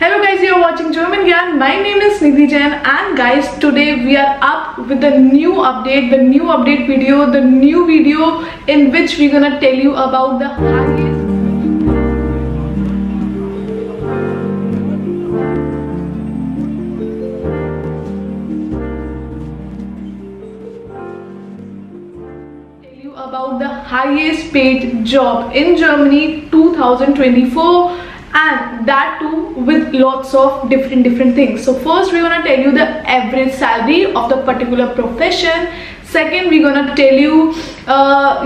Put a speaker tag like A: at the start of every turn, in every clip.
A: Hello guys, you are watching German Gyan. My name is Nidhi Jain, and guys, today we are up with the new update, video, the new video in which we're gonna tell you about the highest paid job in Germany 2024, and that too with lots of different things. So first we're gonna tell you the average salary of the particular profession. Second, we're gonna tell you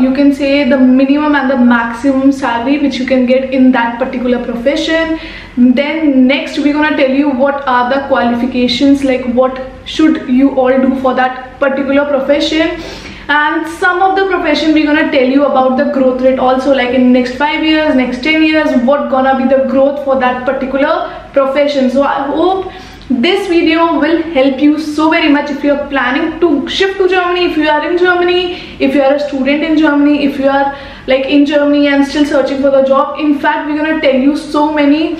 A: you can say the minimum and the maximum salary which you can get in that particular profession. Then next we're gonna tell you what are the qualifications, like what should you all do for that particular profession. And some of the profession we're gonna tell you about the growth rate also, like in next 5 years, next 10 years, what gonna be the growth for that particular profession. So I hope this video will help you so very much if you are planning to shift to Germany, if you are in Germany, if you are a student in Germany, if you are like in Germany and still searching for the job. In fact, we're gonna tell you so many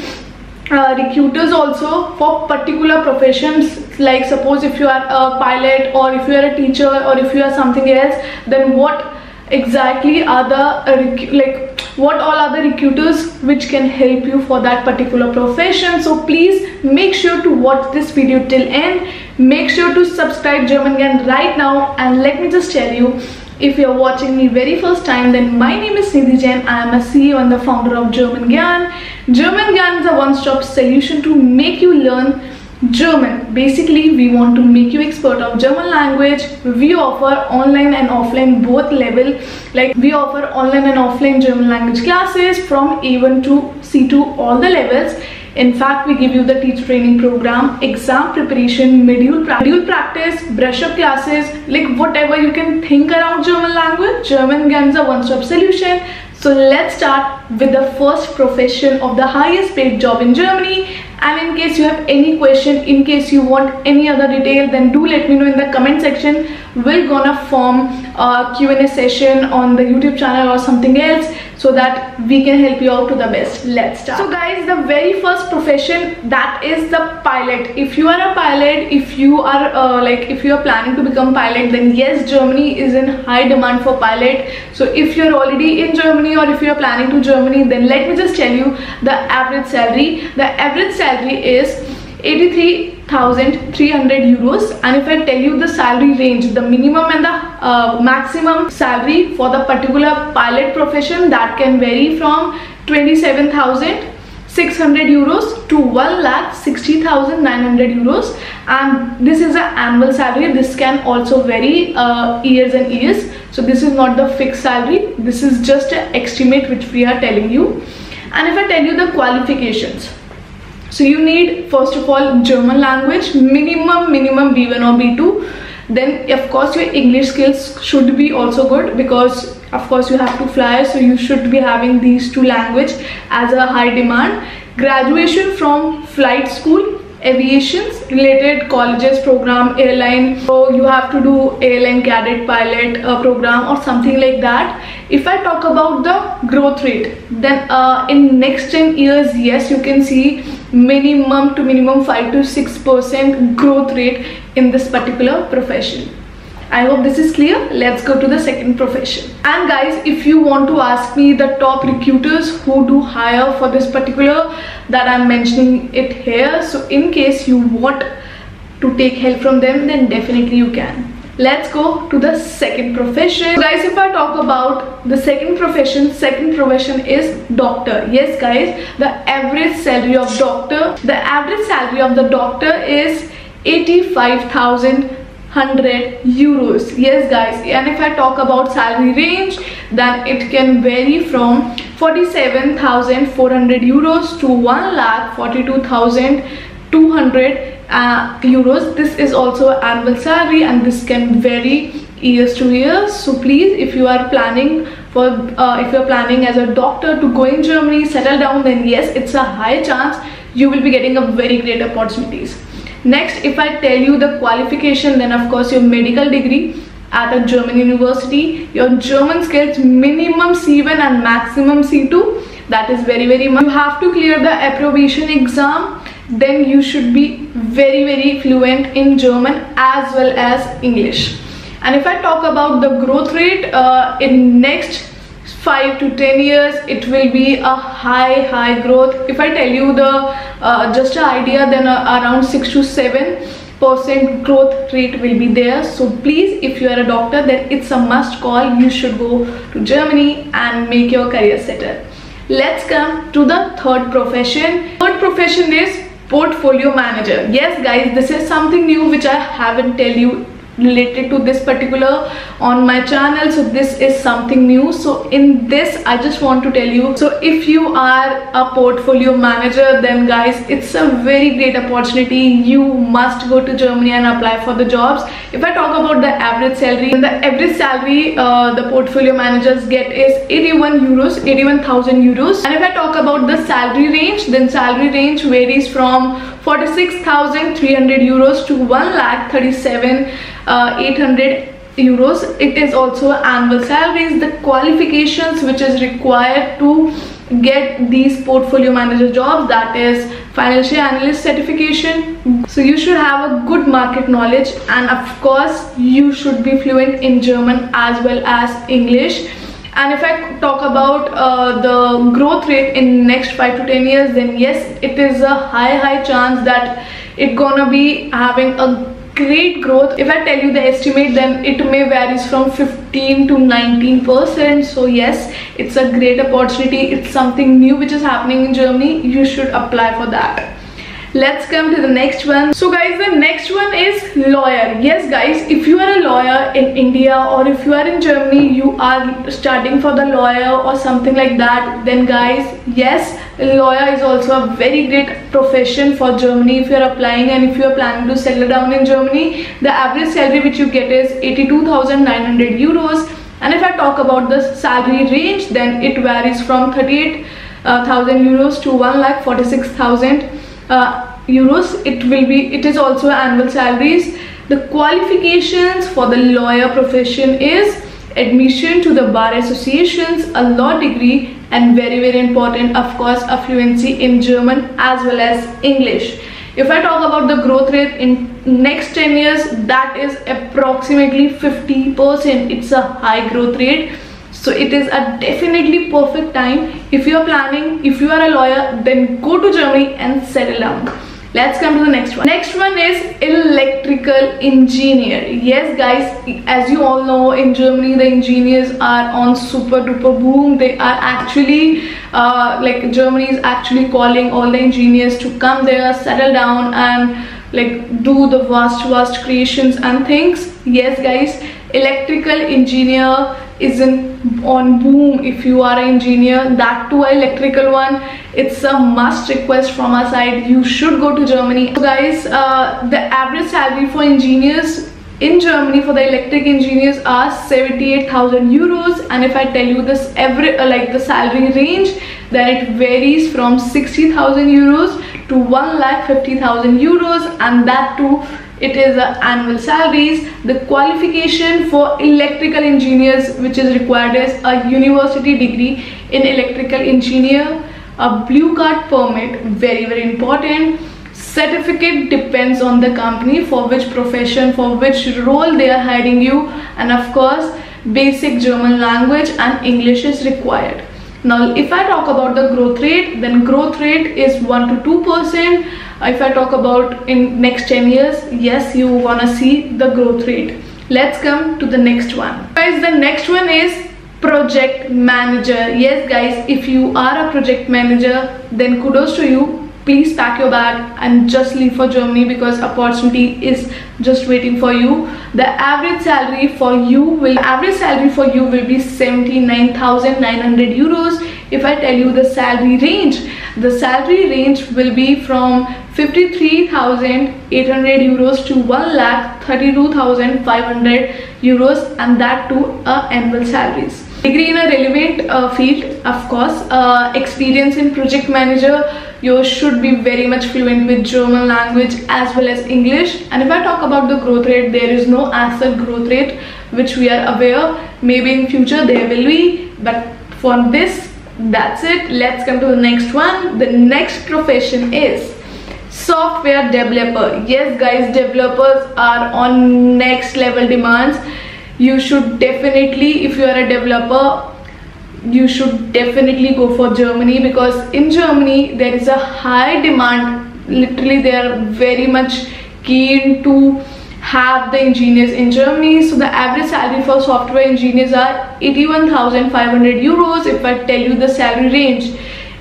A: recruiters also for particular professions, like suppose if you are a pilot or if you are a teacher or if you are something else, then what exactly are the what all are the recruiters which can help you for that particular profession. So please make sure to watch this video till end. Make sure to subscribe German Gyan right now, and let me just tell you, if you are watching me very first time, then my name is Nidhi Jain. I am a CEO and the founder of German Gyan. German Gyan is a one-stop solution to make you learn German. Basically, we want to make you expert of German language. We offer online and offline both level. Like we offer online and offline German language classes from A1 to C2, all the levels. In fact, we give you the teacher training program, exam preparation, module practice, brush up classes, like whatever you can think around German language. German Gyan is a one-stop solution. So let's start with the first profession of the highest paid job in Germany. And in case you have any question, in case you want any other detail, then do let me know in the comment section. We're gonna form a Q&A session on the YouTube channel or something else, so that we can help you out to the best. Let's start. So guys, the very first profession, that is the pilot. If you are a pilot, if you are if you are planning to become pilot, then yes, Germany is in high demand for pilot. So if you're already in Germany or if you're planning to Germany, then let me just tell you the average salary. The average salary is 83,300 euros, and if I tell you the salary range, the minimum and the maximum salary for the particular pilot profession, that can vary from 27,600 euros to 1,60,900 euros, and this is an annual salary. This can also vary years and years, so this is not the fixed salary, this is just an estimate which we are telling you. And if I tell you the qualifications, so you need first of all German language, minimum B1 or B2. Then of course your English skills should be also good, because of course you have to fly, so you should be having these two language as a high demand. Graduation from flight school, aviations related colleges program, airline, so you have to do airline cadet pilot program or something like that. If I talk about the growth rate, then in next 10 years, yes, you can see minimum to minimum 5 to 6% growth rate in this particular profession. I hope this is clear. Let's go to the second profession. And guys, if you want to ask me the top recruiters who do hire for this particular, that I'm mentioning it here, so in case you want to take help from them, then definitely you can. Let's go to the second profession. So guys, if I talk about the second profession is doctor. Yes guys, the average salary of doctor is 85,100 euros. Yes guys, and if I talk about salary range, then it can vary from 47,400 euros to 1,42,200 euros. This is also annual salary, and this can vary years to years. So please, if you are planning for if you're planning as a doctor to go in Germany, settle down, then yes, it's a high chance you will be getting a very great opportunities. Next, if I tell you the qualification, then of course your medical degree at a German university, your German skills minimum C1 and maximum C2, that is very much. You have to clear the approbation exam. then you should be very fluent in German as well as English. And if I talk about the growth rate in next 5 to 10 years, it will be a high growth. If I tell you the just an idea, then around 6 to 7% growth rate will be there. So please, if you are a doctor, then it's a must call. You should go to Germany and make your career settle. Let's come to the third profession. Third profession is portfolio manager. Yes guys, this is something new which I haven't tell you related to this particular on my channel. So this is something new. So in this I just want to tell you, so if you are a portfolio manager, then guys, it's a very great opportunity. You must go to Germany and apply for the jobs. If I talk about the average salary, the portfolio managers get is 81,000 euros. And if I talk about the salary range, then salary range varies from 46,300 euros to 1,37,800 euros. It is also annual salaries. The qualifications which is required to get these portfolio manager jobs, that is financial analyst certification. So you should have a good market knowledge, and of course you should be fluent in German as well as English. And if I talk about the growth rate in next 5 to 10 years, then yes, it is a high chance that it gonna be having a great growth. If I tell you the estimate, then it may varies from 15 to 19%. So yes, it's a great opportunity. It's something new which is happening in Germany. You should apply for that. Let's come to the next one. So guys, the next one is lawyer. Yes guys, if you are a lawyer in India or if you are in Germany, you are studying for the lawyer or something like that, then guys, yes, lawyer is also a very great profession for Germany. If you are applying and if you are planning to settle down in Germany, the average salary which you get is 82,900 euros. And if I talk about the salary range, then it varies from 38,000 euros to 1,46,000 euros. It is also annual salaries. The qualifications for the lawyer profession is admission to the bar associations, a law degree, and very important, of course, a fluency in German as well as English. If I talk about the growth rate in next 10 years, that is approximately 50%. It's a high growth rate. So it is a definitely perfect time. If you are planning, if you are a lawyer, then go to Germany and settle down. Let's come to the next one. Next one is electrical engineer. Yes guys, as you all know, in Germany the engineers are on super duper boom. They are actually like Germany is actually calling all the engineers to come there, settle down, and like do the vast creations and things. Yes guys, electrical engineer is on boom. If you are an engineer, that too an electrical one, it's a must request from our side. You should go to Germany. So guys, the average salary for engineers in Germany for the electric engineers are 78,000 euros. And if I tell you this the salary range, then it varies from 60,000 euros to 1,50,000 euros, and that too it is annual salaries. The qualification for electrical engineers which is required is a university degree in electrical engineer, a blue card permit, very important. Certificate depends on the company for which profession, for which role they are hiring you, and of course basic German language and English is required. Now if I talk about the growth rate, then growth rate is 1 to 2%. If I talk about in next 10 years, yes, you wanna see the growth rate. Let's come to the next one. Guys, the next one is project manager. Yes guys, if you are a project manager, then kudos to you. Please pack your bag and just leave for Germany, because opportunity is just waiting for you. The average salary for you will be 79,900 euros. If I tell you the salary range will be from 53,800 euros to 1,32,500 euros, and that too annual salaries. Degree in a relevant field, of course. Experience in project manager, you should be very much fluent with German language as well as English. And if I talk about the growth rate, there is no answer growth rate which we are aware. Maybe in future there will be, but for this, that's it. Let's come to the next one. The next profession is software developer. Yes guys, developers are on next level demands. You should definitely, if you are a developer, you should definitely go for Germany, because in Germany there is a high demand. Literally they are very much keen to have the engineers in Germany. So the average salary for software engineers are 81,500 euros. If I tell you the salary range,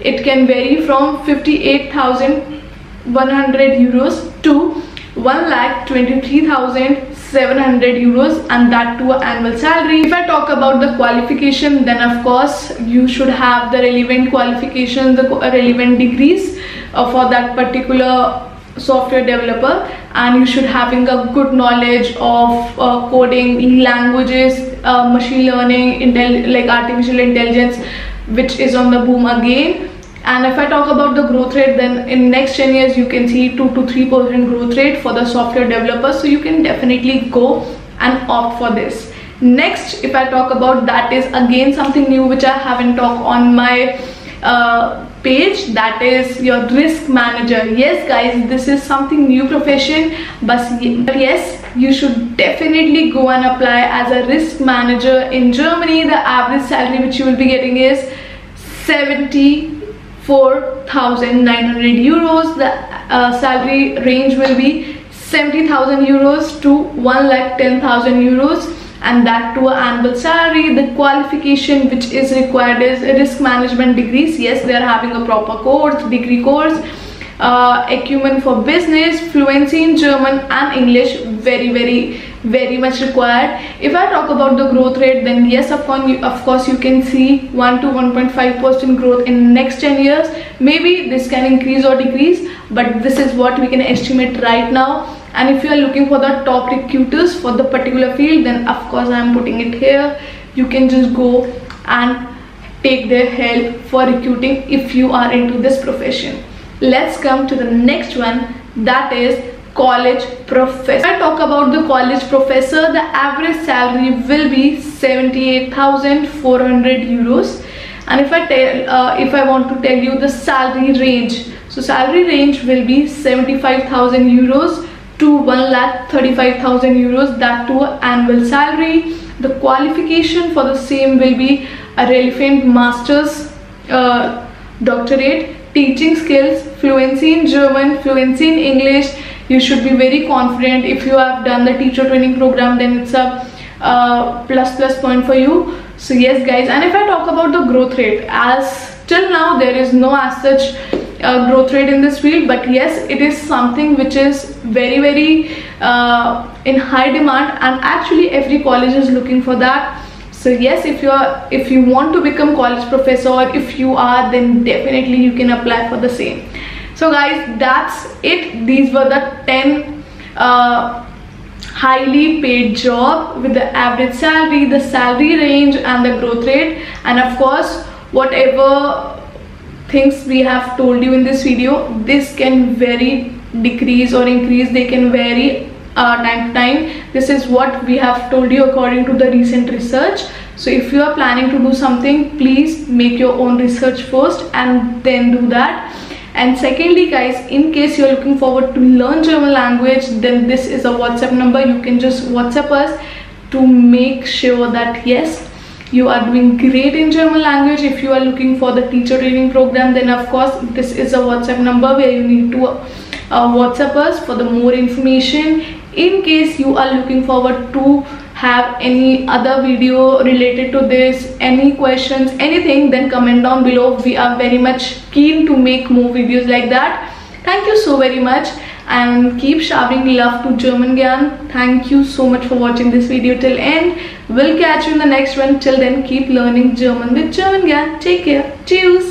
A: it can vary from 58,100 euros to 1,23,700 euros, and that to an annual salary. If I talk about the qualification, then of course you should have the relevant qualifications, the relevant degrees for that particular software developer, and you should having a good knowledge of coding, languages, machine learning, like artificial intelligence, which is on the boom again. And if I talk about the growth rate, then in next 10 years you can see 2 to 3% growth rate for the software developers. So you can definitely go and opt for this. Next, if I talk about, that is again something new which I haven't talked on my page, that is your risk manager. Yes guys, this is something new profession, but yes, you should definitely go and apply as a risk manager in Germany. The average salary which you will be getting is 74,900 euros. The salary range will be 70,000 euros to 1,10,000 euros, and that to an annual salary. The qualification which is required is risk management degrees. Yes, they are having a proper course, degree course, acumen for business, fluency in German and English, very much required. If I talk about the growth rate, then yes, of course you can see 1 to 1.5% growth in next 10 years. Maybe this can increase or decrease, but this is what we can estimate right now. And if you are looking for the top recruiters for the particular field, then of course I am putting it here. You can just go and take their help for recruiting if you are into this profession. Let's come to the next one, that is college professor. If I talk about the college professor, the average salary will be 78,400 euros. And if I want to tell you the salary range, so salary range will be 75,000 euros to 1,35,000 euros, that to annual salary. The qualification for the same will be a relevant master's, doctorate, teaching skills, fluency in German, fluency in English. You should be very confident. If you have done the teacher training program, then it's a plus point for you. So yes guys, and if I talk about the growth rate, as till now there is no as such growth rate in this field, but yes, it is something which is very in high demand, and actually every college is looking for that. So yes, if you want to become college professor, or if you are, then definitely you can apply for the same. So guys, that's it. These were the 10 highly paid job with the average salary, the salary range and the growth rate. And of course, whatever things we have told you in this video, this can vary, decrease or increase. They can vary time to time. This is what we have told you according to the recent research. So if you are planning to do something, please make your own research first and then do that. And secondly guys, in case you are looking forward to learn German language, then this is a WhatsApp number. You can just WhatsApp us to make sure that yes, you are doing great in German language. If you are looking for the teacher training program, then of course this is a WhatsApp number where you need to WhatsApp us for the more information. In case you are looking forward to have any other video related to this, any questions, anything, then comment down below. We are very much keen to make more videos like that. Thank you so very much, and keep showering love to German Gyan. Thank you so much for watching this video till end. We'll catch you in the next one. Till then, keep learning German with German Gyan. Take care. Cheers.